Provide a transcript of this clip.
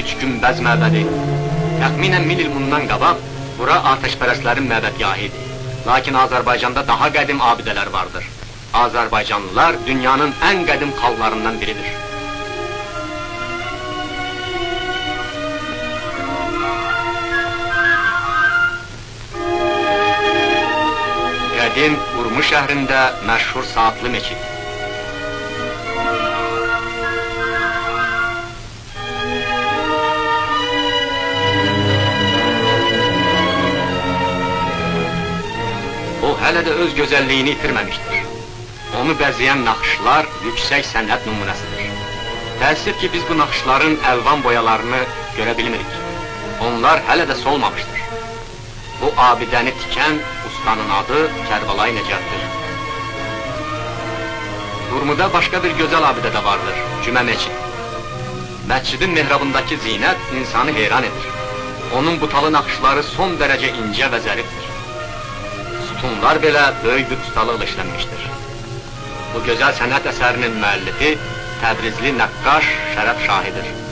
3 günbəz məbədi. Təxminən 1000 il bundan qabaq, bura atəşpərəstlərin məbədgahı idi. Lakin Azərbaycanda daha qədim abidələr vardır. Azərbaycanlılar dünyanın ən qədim xalqlarından biridir. Qədim Urmu şəhrində məşhur Saatlı Meçid. O, hələ də öz gözəlliyini itirməmişdir. Onu bəzəyən naxışlar yüksək sənət nümunəsidir. Təəssüf ki, biz bu naxışların əlvan boyalarını görə bilmirik. Onlar hələ də solmamışdır. Bu abidəni tikən ustanın adı Kərbalay Nəcətdir. Urmuda başqa bir gözəl abidə də vardır, Cümə Meçid. Məscidin mehrabındakı zinət insanı heyran edir. Onun butalı naxışları son dərəcə incə və zərifdir. Sütunlar belə böyük bir ustalıqla işlənmişdir. Bu gözəl sənət əsərinin müəllifi Təbrizli nəqqaş Şərəf Şahidir.